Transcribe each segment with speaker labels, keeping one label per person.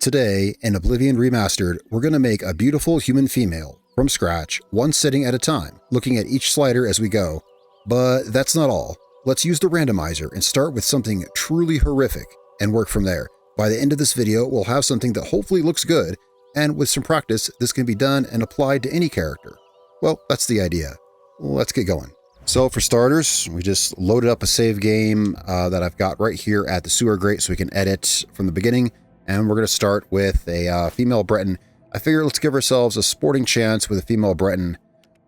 Speaker 1: Today, in Oblivion Remastered, we're going to make a beautiful human female, from scratch, one sitting at a time, looking at each slider as we go. But that's not all. Let's use the randomizer and start with something truly horrific, and work from there. By the end of this video, we'll have something that hopefully looks good, and with some practice, this can be done and applied to any character. Well, that's the idea. Let's get going. So for starters, we just loaded up a save game that I've got right here at the sewer grate so we can edit from the beginning. And we're going to start with a female Breton. I figure let's give ourselves a sporting chance with a female Breton.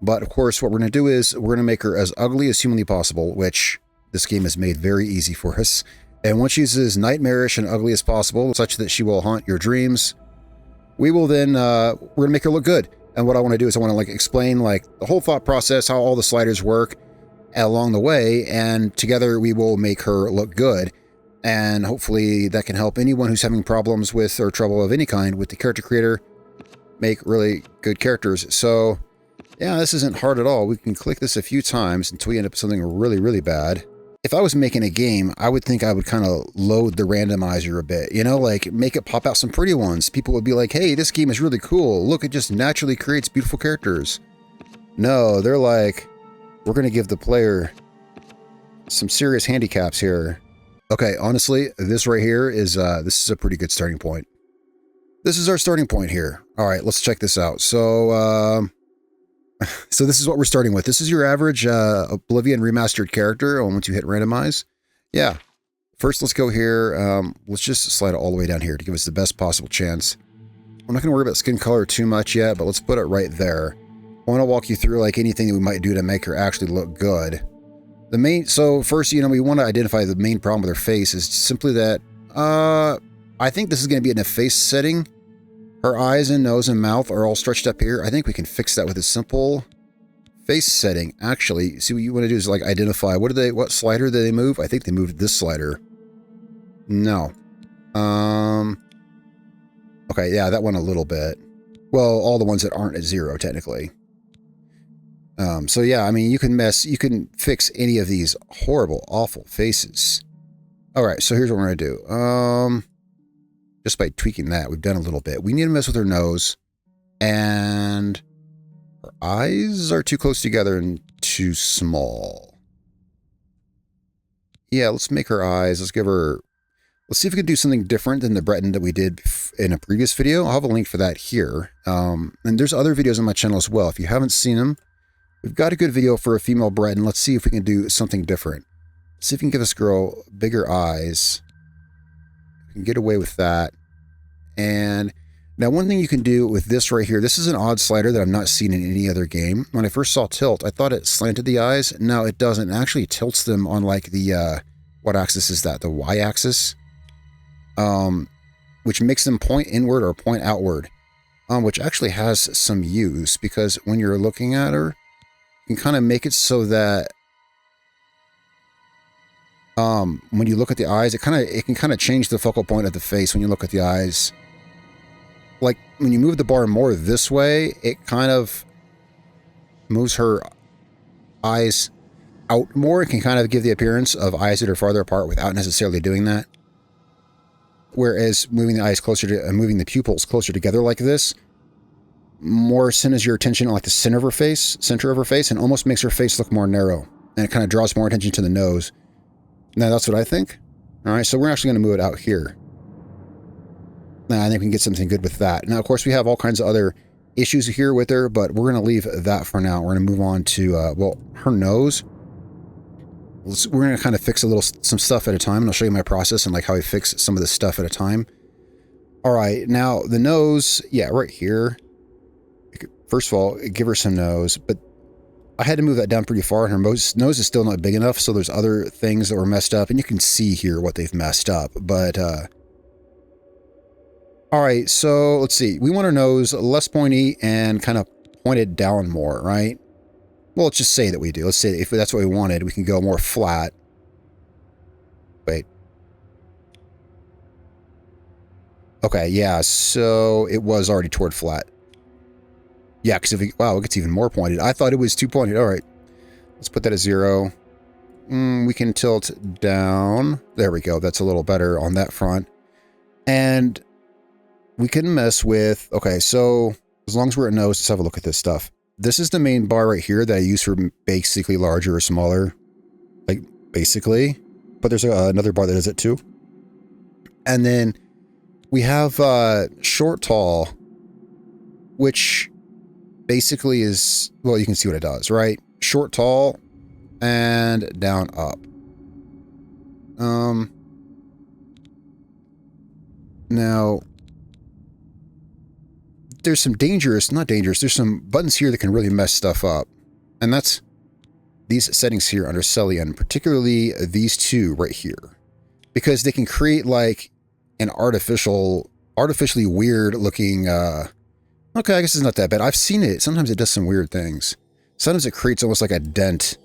Speaker 1: But of course, what we're going to do is we're going to make her as ugly as humanly possible, which this game has made very easy for us. And once she's as nightmarish and ugly as possible, such that she will haunt your dreams, we will then, we're going to make her look good. And what I want to do is I want to explain the whole thought process, how all the sliders work along the way, and together we will make her look good. And hopefully that can help anyone who's having problems with or trouble of any kind with the character creator make really good characters. So yeah, this isn't hard at all. We can click this a few times until we end up with something really, really bad. If I was making a game, I would think I would kind of load the randomizer a bit, you know, make it pop out some pretty ones. People would be like, hey, this game is really cool. Look, it just naturally creates beautiful characters. No, they're like, we're going to give the player some serious handicaps here. Okay, honestly, this right here is, this is a pretty good starting point. This is our starting point here. All right, let's check this out. So, so this is what we're starting with. This is your average Oblivion Remastered character once you hit randomize. Yeah. First, let's go here. Let's just slide it all the way down here to give us the best possible chance. I'm not going to worry about skin color too much yet, but let's put it right there. I want to walk you through anything that we might do to make her actually look good. So first, we want to identify the main problem with her face is simply that, I think this is going to be in a face setting. Her eyes and nose and mouth are all stretched up here. I think we can fix that with a simple face setting. Actually, see what you want to do is identify what slider did they move? I think they moved this slider. No. Okay, yeah, that one a little bit. Well, all the ones that aren't at 0 technically. So yeah, I mean, you can fix any of these horrible, awful faces. All right, so here's what we're going to do. Just by tweaking that, we've done a little bit. We need to mess with her nose, and her eyes are too close together and too small. Yeah, let's make her eyes. Let's see if we can do something different than the Breton that we did in a previous video. I'll have a link for that here. And there's other videos on my channel as well. If you haven't seen them, we've got a good video for a female Breton. Let's see if we can do something different. See if we can give this girl bigger eyes. We can get away with that. And now one thing you can do with this right here, this is an odd slider that I've not seen in any other game. When I first saw tilt, I thought it slanted the eyes. No, it doesn't. It actually tilts them on the, what axis is that? The Y-axis? Which makes them point inward or point outward. Which actually has some use because when you're looking at her, you can kind of make it so that when you look at the eyes, it can kind of change the focal point of the face when you look at the eyes. Like when you move the bar more this way, it kind of moves her eyes out more. It can kind of give the appearance of eyes that are farther apart without necessarily doing that. Whereas moving the eyes closer to, moving the pupils closer together like this, more centers your attention on the center of her face, and almost makes her face look more narrow. And it kind of draws more attention to the nose. Now that's what I think. All right, so we're actually going to move it out here. Now I think we can get something good with that. Now, of course, we have all kinds of other issues here with her, but we're going to leave that for now. We're going to move on to, well, her nose. We're going to kind of fix some stuff at a time, and I'll show you my process and how I fix some of this stuff at a time. All right, now the nose, yeah, right here. First of all, give her some nose, but I had to move that down pretty far, and her nose is still not big enough, so there's other things that were messed up, and you can see here what they've messed up, but, all right, so let's see. We want our nose less pointy and kind of pointed down more, right? Well, let's just say that we do. Let's say if that's what we wanted, we can go more flat. Wait. Okay, yeah, so it was already toward flat. Yeah, because wow, it gets even more pointed. I thought it was too pointed. All right, let's put that at 0. We can tilt down. There we go. That's a little better on that front. And we can mess with, okay, so as long as we're at nose, let's have a look at this stuff. This is the main bar right here that I use for basically larger or smaller, like basically, but there's another bar that does it too. And then we have short, tall, which basically is, well, you can see what it does, right? Short, tall, and down, up. Now, there's some not dangerous, there's some buttons here that can really mess stuff up. And that's these settings here under Celian, particularly these two right here. Because they can create like an artificially weird looking, okay, I guess it's not that bad. I've seen it. Sometimes it does some weird things. Sometimes it creates almost like a dent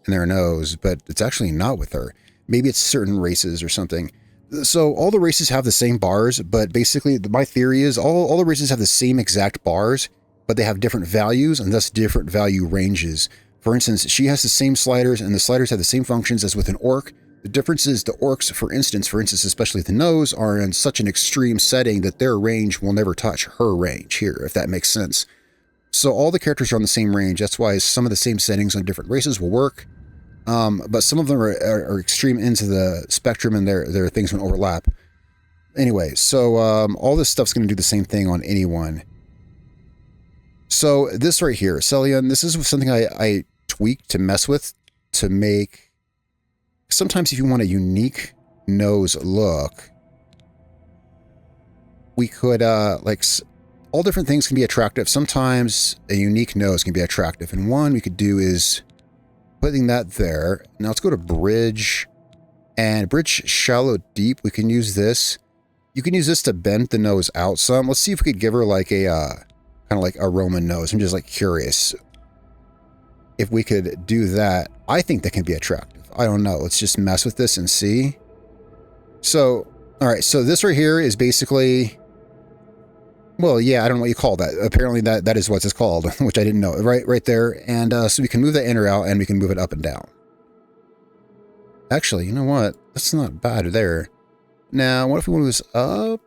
Speaker 1: in their nose, but it's actually not with her. Maybe it's certain races or something. So all the races have the same bars, but basically my theory is all the races have the same exact bars, but they have different values and thus different value ranges. For instance, she has the same sliders and the sliders have the same functions as with an orc. The difference is the orcs, for instance, especially the nose, are in such an extreme setting that their range will never touch her range here, if that makes sense. So all the characters are on the same range. That's why some of the same settings on different races will work. But some of them are extreme ends of the spectrum and their things will overlap. Anyway, so all this stuff's going to do the same thing on anyone. So this right here, Celian, this is something I tweaked to mess with to make... Sometimes if you want a unique nose look, we could, like, all different things can be attractive. Sometimes a unique nose can be attractive. And one we could do is putting that there. Now let's go to bridge. And bridge shallow deep, we can use this. You can use this to bend the nose out some. Let's see if we could give her like a, kind of like a Roman nose. I'm just like curious if we could do that. I think that can be attractive. I don't know. Let's just mess with this and see. So, all right. So this right here is basically, well, yeah, I don't know what you call that. Apparently that is what it's called, which I didn't know. Right there. And so we can move that in or out and we can move it up and down. Actually, you know what? That's not bad there. Now, what if we move this up?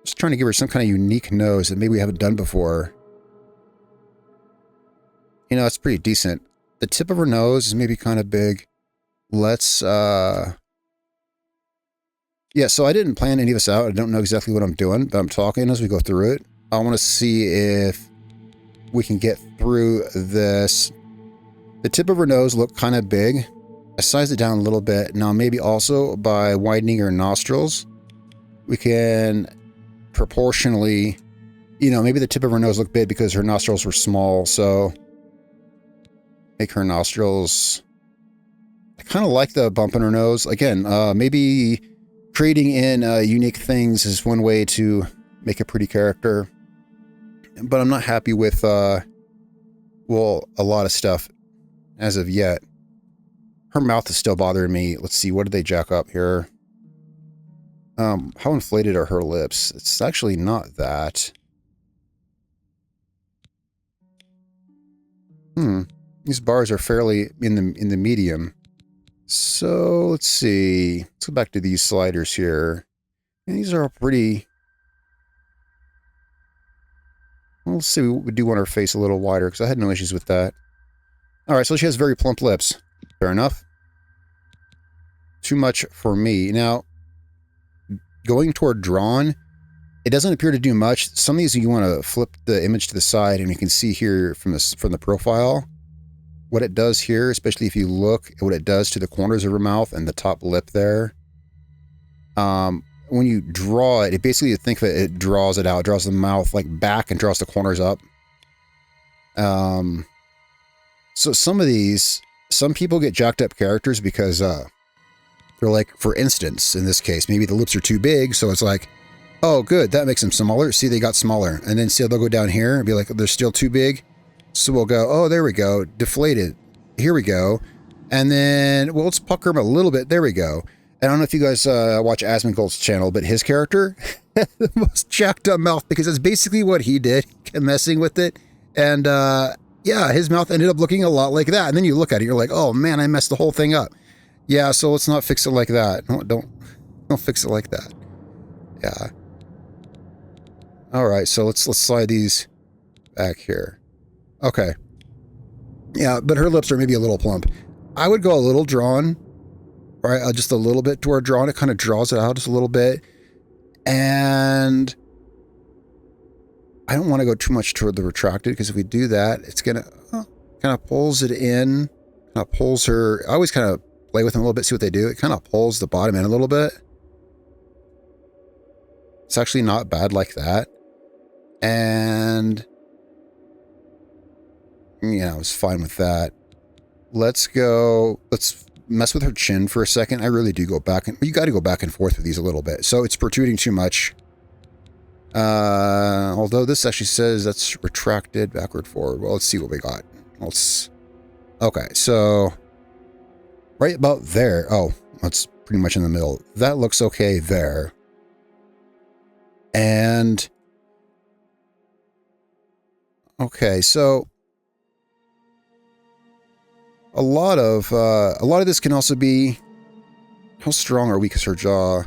Speaker 1: Just trying to give her some kind of unique nose that maybe we haven't done before. You know, it's pretty decent. The tip of her nose is maybe kind of big. Let's, yeah, so I didn't plan any of this out. I don't know exactly what I'm doing, but I'm talking as we go through it. I want to see if we can get through this. The tip of her nose looked kind of big. I sized it down a little bit. Now, maybe also by widening her nostrils, we can proportionally, you know, maybe the tip of her nose looked big because her nostrils were small, so make her nostrils... I kind of like the bump in her nose. Again, maybe creating in unique things is one way to make a pretty character. But I'm not happy with, well, a lot of stuff as of yet. Her mouth is still bothering me. Let's see, what did they jack up here? How inflated are her lips? It's actually not that. These bars are fairly in the medium. So let's see. Let's go back to these sliders here. And these are all pretty. Well, let's see. We do want her face a little wider because I had no issues with that. All right, so she has very plump lips. Fair enough. Too much for me. Now, going toward drawn, it doesn't appear to do much. Some of these you want to flip the image to the side, and you can see here from the profile what it does here, especially if you look at what it does to the corners of her mouth and the top lip there. When you draw it, basically, you think that it draws it out, draws the mouth like back and draws the corners up. So some of these, some people get jacked up characters because they're like, for instance, in this case, maybe the lips are too big, so it's like, oh, good, that makes them smaller. See, they got smaller. And then see, they'll go down here and be like, they're still too big. So we'll go, oh, there we go, deflated. Here we go. And then, well, let's pucker him a little bit. There we go. I don't know if you guys watch Asmongold's channel, but his character had the most jacked up mouth because that's basically what he did, kept messing with it. And yeah, his mouth ended up looking a lot like that. And then you look at it, you're like, oh man, I messed the whole thing up. Yeah, so let's not fix it like that. Don't fix it like that. Yeah. All right, so let's slide these back here. Okay. Yeah, but her lips are maybe a little plump. I would go a little drawn, right? Just a little bit toward drawn. It kind of draws it out just a little bit. And I don't want to go too much toward the retracted, because if we do that, it's going to kind of pulls it in, kind of pulls her. I always kind of play with them a little bit, see what they do. It kind of pulls the bottom in a little bit. It's actually not bad like that. And yeah, I was fine with that. Let's mess with her chin for a second. I really do go back, and you got to go back and forth with these a little bit. So it's protruding too much. Although this actually says that's retracted backward forward. Well, let's see what we got. Okay, so right about there. Oh, that's pretty much in the middle. That looks okay there. And okay, so a lot of this can also be, how strong or weak is her jaw?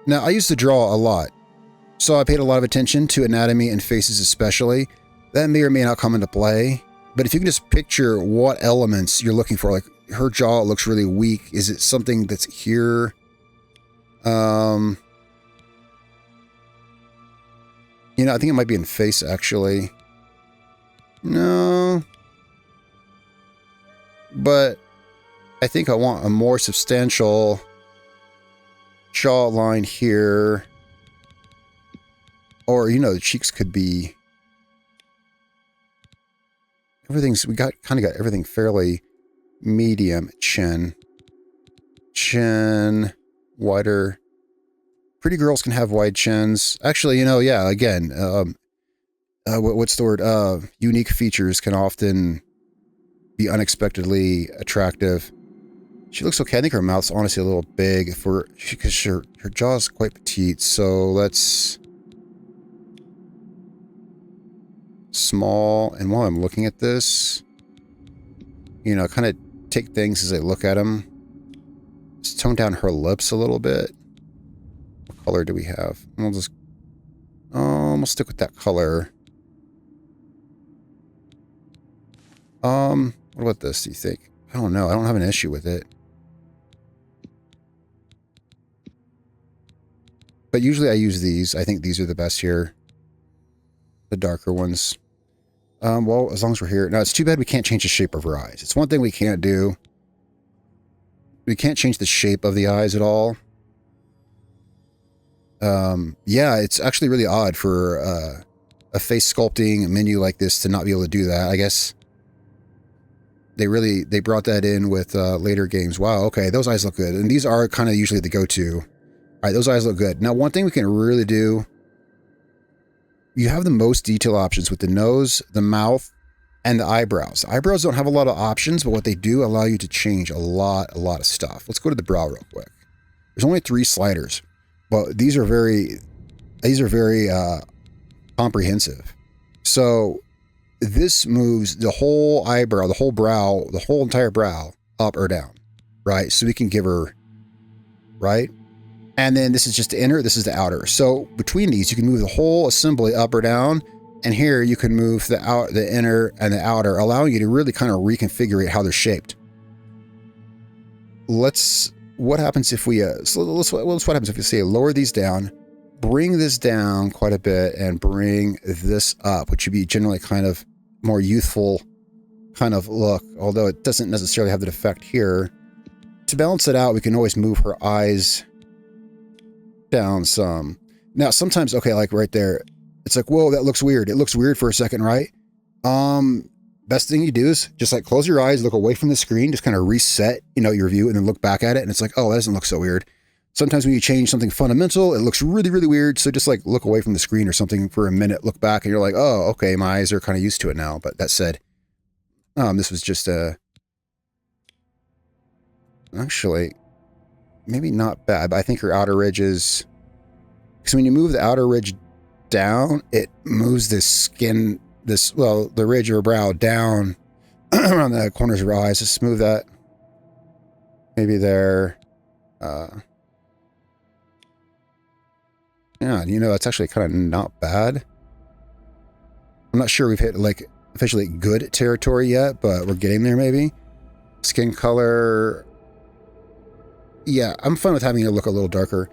Speaker 1: Now, I used to draw a lot, so I paid a lot of attention to anatomy and faces especially. That may or may not come into play, but if you can just picture what elements you're looking for, like her jaw looks really weak. Is it something that's here? You know, I think it might be in face, actually. No. But I think I want a more substantial jawline here. Or, you know, the cheeks could be... we kind of got everything fairly medium. Chin, wider. Pretty girls can have wide chins. Actually, you know, yeah, again, what's the word? Unique features can often be unexpectedly attractive. She looks okay. I think her mouth's honestly a little big because her jaw's quite petite. So let's small. And while I'm looking at this, you know, kind of take things as I look at them. Just tone down her lips a little bit. What color do we have? We'll just we'll stick with that color. What about this, do you think? I don't know. I don't have an issue with it. But usually I use these. I think these are the best here. The darker ones. Well, as long as we're here. Now, it's too bad we can't change the shape of her eyes. It's one thing we can't do. We can't change the shape of the eyes at all. Yeah, it's actually really odd for a face sculpting menu like this to not be able to do that. I guess they brought that in with later games. Wow, okay, those eyes look good. And these are kind of usually the go-to. All right, those eyes look good. Now, one thing we can really do, you have the most detail options with the nose, the mouth, and the eyebrows. The eyebrows don't have a lot of options, but what they do allow you to change a lot of stuff. Let's go to the brow real quick. There's only 3 sliders, but these are very comprehensive. So this moves the whole eyebrow, the whole brow, the whole entire brow up or down, right? So we can give her, right? And then this is just the inner, this is the outer. So between these, you can move the whole assembly up or down. And here you can move the inner and the outer, allowing you to really kind of reconfigure how they're shaped. What happens if we, what happens if we say lower these down, bring this down quite a bit and bring this up, which would be generally kind of more youthful kind of look, although it doesn't necessarily have that effect here. To balance it out, we can always move her eyes down some. Now, sometimes, okay, like right there, it's like, whoa, that looks weird. It looks weird for a second, right? Best thing you do is just like close your eyes, look away from the screen, just kind of reset, you know, your view, and then look back at it, and it's like, oh, that doesn't look so weird. Sometimes when you change something fundamental, it looks really, really weird. So just like look away from the screen or something for a minute, look back, and you're like, oh, okay, my eyes are kind of used to it now. But that said, this was just actually maybe not bad, but I think her outer ridge is, because when you move the outer ridge down, it moves this skin, the ridge of her brow down around the corners of her eyes. Just smooth that. Maybe there. Yeah, you know, it's actually kind of not bad. I'm not sure we've hit like officially good territory yet, but we're getting there maybe. Skin color. Yeah, I'm fine with having it look a little darker.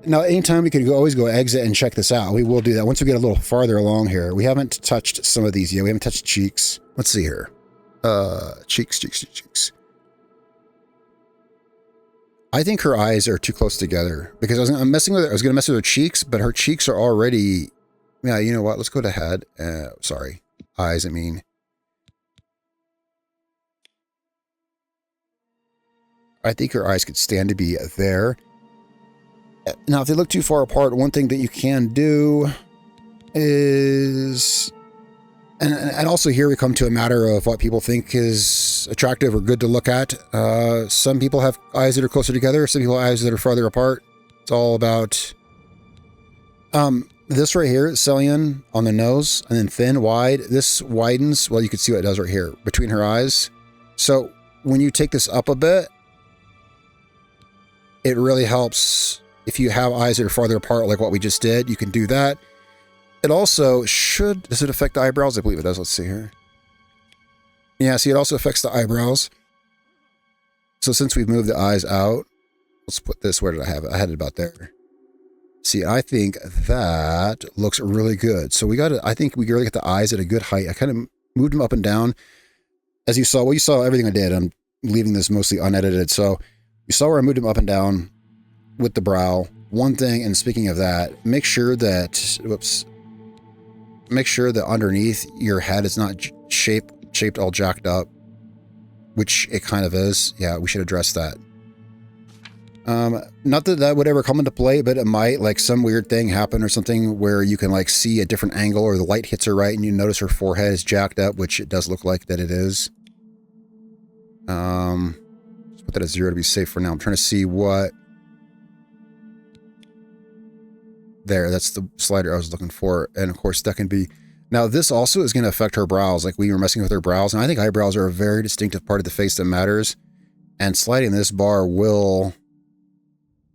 Speaker 1: Now, anytime we could always go exit and check this out. We will do that once we get a little farther along here. We haven't touched some of these yet. We haven't touched cheeks. Let's see here. Cheeks. I think her eyes are too close together because I'm messing with her. I was going to mess with her cheeks, but her cheeks are already. Yeah, you know what? Let's go to head. Sorry, eyes. I mean, I think her eyes could stand to be there. Now, if they look too far apart, one thing that you can do is, and also here we come to a matter of what people think is attractive or good to look at. Some people have eyes that are closer together. Some people have eyes that are farther apart. It's all about this right here, Celian on the nose, and then thin, wide. This widens. Well, you can see what it does right here between her eyes. So when you take this up a bit, it really helps. If you have eyes that are farther apart, like what we just did, you can do that. It also should, does it affect the eyebrows? I believe it does. Let's see here. Yeah, see, it also affects the eyebrows. So since we've moved the eyes out, let's put this, where did I have it? I had it about there. See, I think that looks really good. So we got to, I think we really get the eyes at a good height. I kind of moved them up and down. As you saw, well, you saw everything I did. I'm leaving this mostly unedited. So you saw where I moved them up and down with the brow. One thing, and speaking of that, make sure that, make sure that underneath your head is not shaped all jacked up, which it kind of is. Yeah, we should address that. Not that that would ever come into play, but it might, like some weird thing happen or something where you can like see a different angle or the light hits her right and you notice her forehead is jacked up, which it does look like that it is. Let's put that at 0 to be safe for now. I'm trying to see what. There, that's the slider I was looking for. And of course that can be, now this also is going to affect her brows. Like we were messing with her brows, and I think eyebrows are a very distinctive part of the face that matters. And sliding this bar will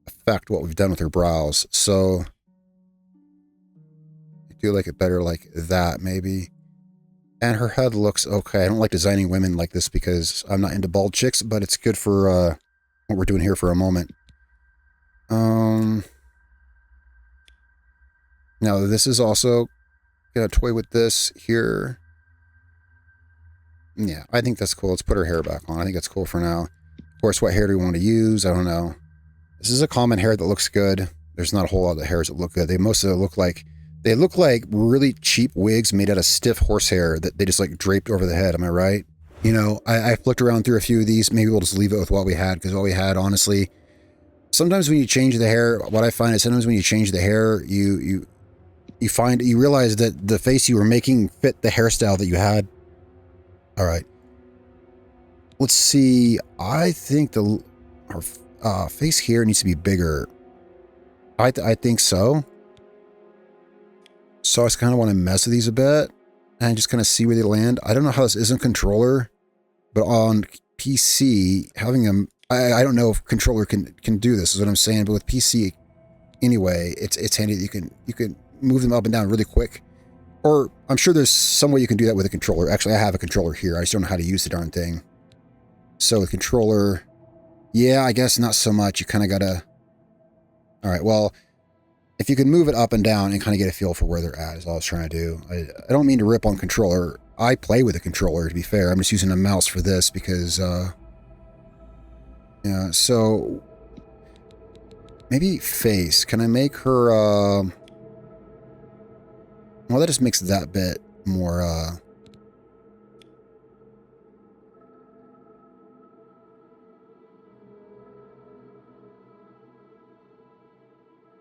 Speaker 1: affect what we've done with her brows. So I do like it better like that maybe. And her head looks okay. I don't like designing women like this because I'm not into bald chicks, but it's good for what we're doing here for a moment. Now this is also gonna toy with this here. Yeah, I think that's cool. Let's put her hair back on. I think that's cool for now. Of course, what hair do we want to use? I don't know. This is a common hair that looks good. There's not a whole lot of hairs that look good. They most of them look like, they look like really cheap wigs made out of stiff horsehair that they just like draped over the head. Am I right? You know, I flicked around through a few of these. Maybe we'll just leave it with what we had, because what we had, honestly, sometimes when you change the hair, what I find is sometimes when you change the hair, you realize that the face you were making fit the hairstyle that you had. All right. Let's see. I think our face here needs to be bigger. I think so. So I just kind of want to mess with these a bit and just kind of see where they land. I don't know how this is in controller, but on PC, having them, I don't know if controller can do this, is what I'm saying. But with PC, anyway, it's handy that you can move them up and down really quick. Or I'm sure there's some way you can do that with a controller. Actually, I have a controller here. I just don't know how to use the darn thing. So with controller, yeah, I guess not so much. You kind of gotta. All right, well, if you can move it up and down and kind of get a feel for where they're at is all I was trying to do. I don't mean to rip on controller. I play with a controller, to be fair. I'm just using a mouse for this because, yeah, so maybe face. Can I make her, well, that just makes that bit more,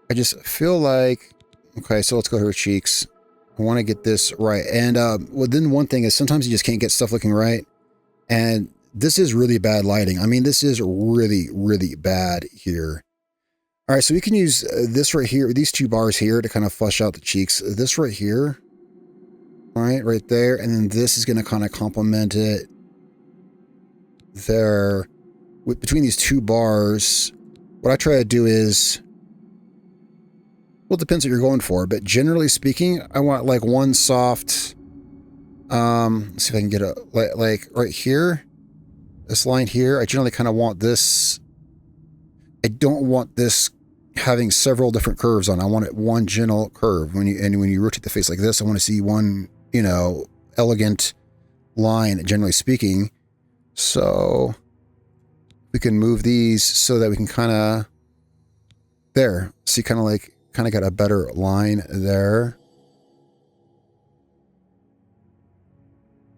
Speaker 1: I just feel like, okay, so let's go to her cheeks. I want to get this right. And well, then one thing is sometimes you just can't get stuff looking right. And this is really bad lighting. I mean, this is really, really bad here. All right, so we can use this right here, these two bars here to kind of flush out the cheeks. This right here, all right there. And then this is going to kind of complement it there. Between these two bars, what I try to do is, Well, it depends what you're going for, but generally speaking, I want like one soft, let's see if I can get a, like right here, this line here. I generally kind of want this. I don't want this having several different curves on. I want it one gentle curve. When you rotate the face like this, I want to see one, you know, elegant line, generally speaking. So we can move these so that we can kind of, there, see, kind of got a better line there.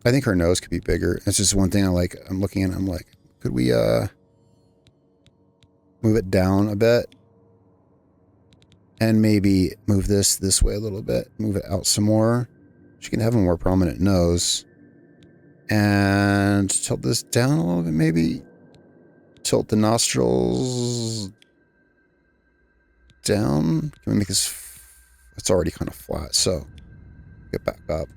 Speaker 1: I think her nose could be bigger. That's just one thing I'm looking at. I'm like, could we move it down a bit? And maybe move this way a little bit. Move it out some more. She can have a more prominent nose. And tilt this down a little bit, maybe. Tilt the nostrils down. Can we make this... It's already kind of flat, so get back up.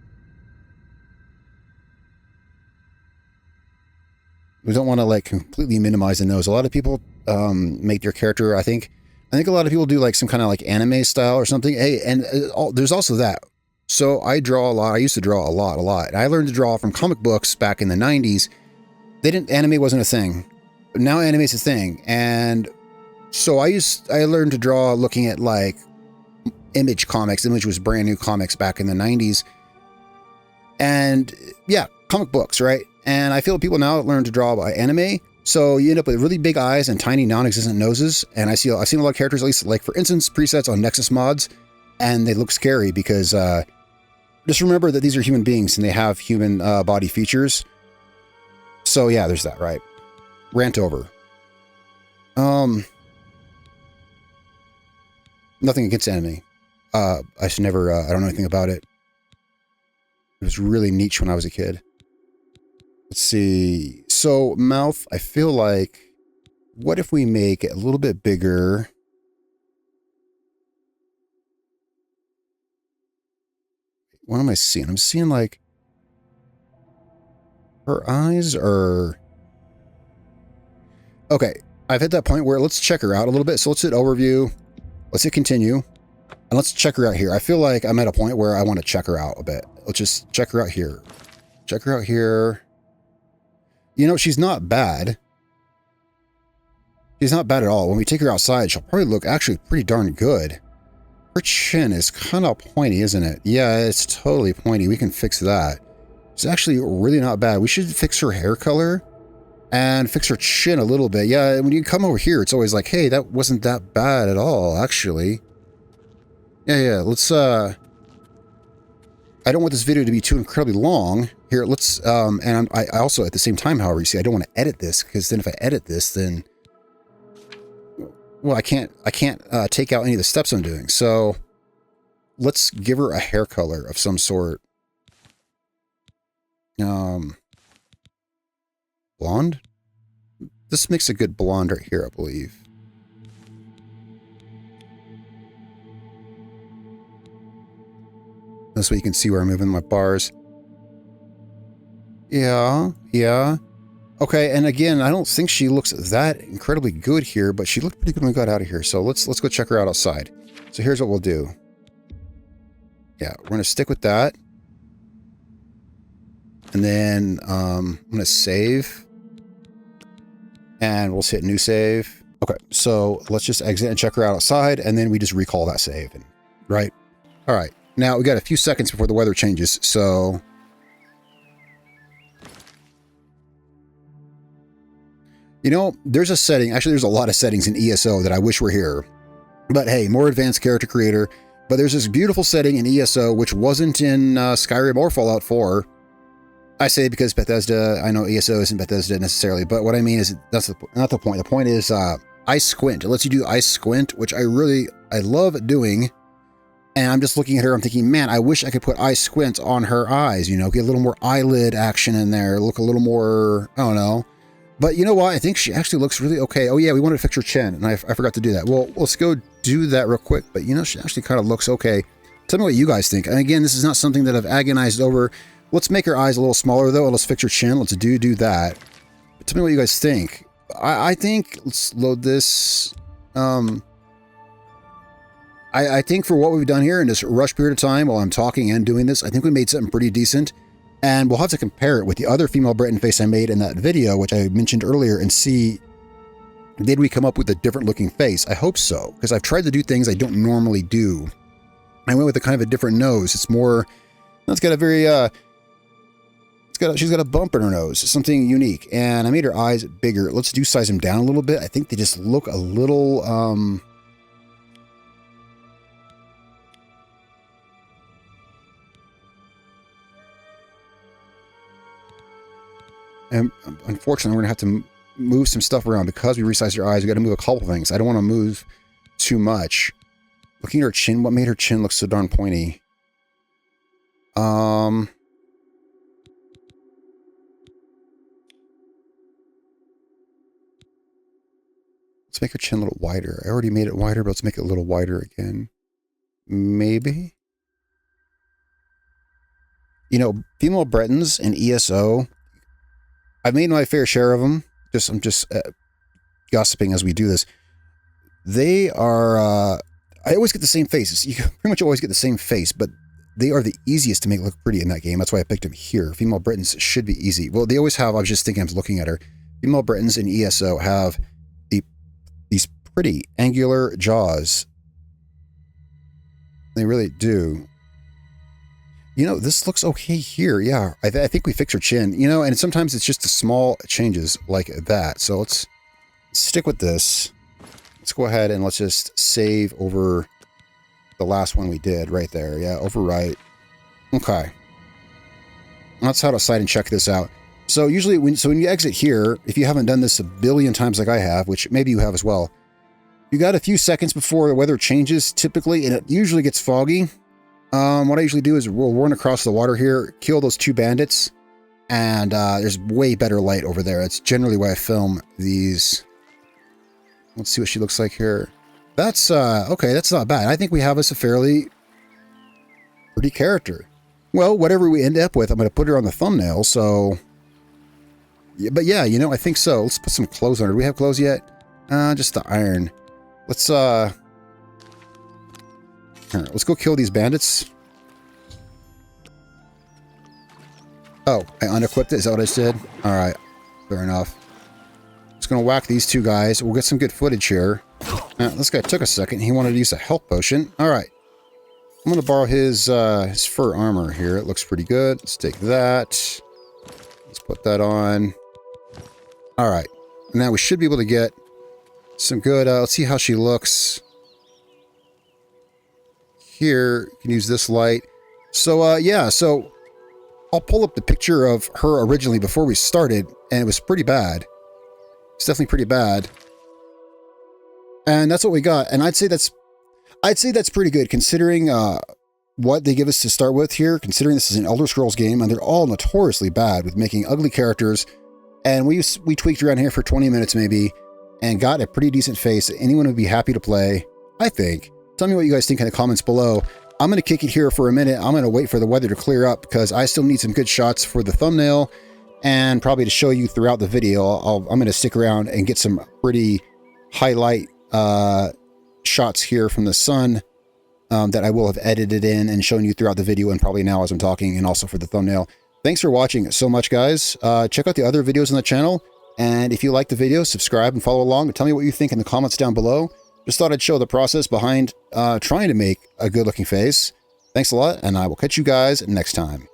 Speaker 1: We don't want to like completely minimize the nose. A lot of people make their character, I think a lot of people do like some kind of like anime style or something. Hey, and there's also that. So I draw a lot. I used to draw a lot. And I learned to draw from comic books back in the 90s. Anime wasn't a thing. But now anime is a thing. And so I learned to draw looking at like Image comics. Image was brand new comics back in the 90s. And yeah, comic books, right? And I feel people now learn to draw by anime. So you end up with really big eyes and tiny non-existent noses. And I've seen a lot of characters, at least like for instance, presets on Nexus mods, and they look scary because just remember that these are human beings and they have human body features. So yeah, there's that, right? Rant over. Nothing against anime. I should never, I don't know anything about it. It was really niche when I was a kid. Let's see. So mouth, I feel like, what if we make it a little bit bigger? What am I seeing? I'm seeing like her eyes are... Okay, I've hit that point where let's check her out a little bit. So let's hit overview. Let's hit continue. And let's check her out here. I feel like I'm at a point where I want to check her out a bit. Let's just check her out here. Check her out here. You know, she's not bad. She's not bad at all. When we take her outside, she'll probably look actually pretty darn good. Her chin is kind of pointy, isn't it? Yeah, it's totally pointy. We can fix that. It's actually really not bad. We should fix her hair color and fix her chin a little bit. Yeah, when you come over here, it's always like, hey, that wasn't that bad at all, actually. Yeah, let's, I don't want this video to be too incredibly long. Here, let's, and I also, at the same time, however, you see, I don't want to edit this, because then if I edit this, then, well, I can't take out any of the steps I'm doing. So, let's give her a hair color of some sort. Blonde? This makes a good blonde right here, I believe. This way you can see where I'm moving my bars. Yeah. Okay, and again, I don't think she looks that incredibly good here, but she looked pretty good when we got out of here. So let's go check her out outside. So here's what we'll do. Yeah, we're gonna stick with that. And then I'm gonna save. And we'll hit new save. Okay, so let's just exit and check her out outside, and then we just recall that save. Right? All right. Now, we got a few seconds before the weather changes, so... You know, there's a setting, actually there's a lot of settings in ESO that I wish were here. But hey, more advanced character creator. But there's this beautiful setting in ESO which wasn't in Skyrim or Fallout 4. I say because Bethesda, I know ESO isn't Bethesda necessarily, but what I mean is, that's not the point. The point is Ice Squint. It lets you do Ice Squint, which I love doing. And I'm just looking at her, I'm thinking, man, I wish I could put eye squint on her eyes, you know, get a little more eyelid action in there, look a little more, I don't know. But you know what? I think she actually looks really okay. Oh yeah, we wanted to fix her chin, and I forgot to do that. Well, let's go do that real quick. But you know, she actually kind of looks okay. Tell me what you guys think. And again, this is not something that I've agonized over. Let's make her eyes a little smaller though, and let's fix her chin. Let's do that. But tell me what you guys think. I think, let's load this. I think for what we've done here in this rush period of time while I'm talking and doing this, I think we made something pretty decent. And we'll have to compare it with the other female Breton face I made in that video, which I mentioned earlier, and see, did we come up with a different looking face? I hope so, because I've tried to do things I don't normally do. I went with a kind of a different nose. It's more, it's got a very, she's got a bump in her nose, something unique. And I made her eyes bigger. Let's do size them down a little bit. I think they just look a little, and unfortunately, we're going to have to move some stuff around because we resized her eyes. We got to move a couple things. I don't want to move too much. Looking at her chin, what made her chin look so darn pointy? Let's make her chin a little wider. I already made it wider, but let's make it a little wider again. Maybe? You know, female Bretons in ESO, I've made my fair share of them. I'm just gossiping as we do this. They are, I always get the same faces. You pretty much always get the same face, but they are the easiest to make look pretty in that game. That's why I picked them here. Female Bretons should be easy. Well, they always have, I was just thinking, I was looking at her. Female Bretons in ESO have these pretty angular jaws. They really do. You know, this looks okay here. Yeah, I think we fixed her chin. You know, and sometimes it's just the small changes like that. So let's stick with this. Let's go ahead and let's just save over the last one we did right there. Yeah, overwrite. Okay. Let's head outside and check this out. So usually when you exit here, if you haven't done this a billion times like I have, which maybe you have as well, you got a few seconds before the weather changes typically, and it usually gets foggy. What I usually do is we'll run across the water here, kill those two bandits, and there's way better light over there. That's generally why I film these. Let's see what she looks like here. That's, okay, that's not bad. I think we have us a fairly pretty character. Well, whatever we end up with, I'm going to put her on the thumbnail, so... Yeah, but yeah, you know, I think so. Let's put some clothes on her. Do we have clothes yet? Just the iron. Let's, here, let's go kill these bandits. Oh, I unequipped it? Is that what I said? Alright, fair enough. Just gonna whack these two guys. We'll get some good footage here. This guy took a second. He wanted to use a health potion. Alright. I'm gonna borrow his fur armor here. It looks pretty good. Let's take that. Let's put that on. Alright. Now we should be able to get some good... let's see how she looks. Here, you can use this light. So, yeah, so I'll pull up the picture of her originally before we started, and it was pretty bad. It's definitely pretty bad. And that's what we got. And I'd say that's pretty good considering what they give us to start with here, considering this is an Elder Scrolls game, and they're all notoriously bad with making ugly characters. And we tweaked around here for 20 minutes maybe, and got a pretty decent face that anyone would be happy to play, I think. Tell me what you guys think in the comments below. I'm going to kick it here for a minute. I'm going to wait for the weather to clear up because I still need some good shots for the thumbnail and probably to show you throughout the video. I'm going to stick around and get some pretty highlight shots here from the sun that I will have edited in and shown you throughout the video and probably now as I'm talking and also for the thumbnail. Thanks for watching so much, guys. Check out the other videos on the channel. And if you like the video, subscribe and follow along and tell me what you think in the comments down below. Just thought I'd show the process behind trying to make a good looking face. Thanks a lot, and I will catch you guys next time.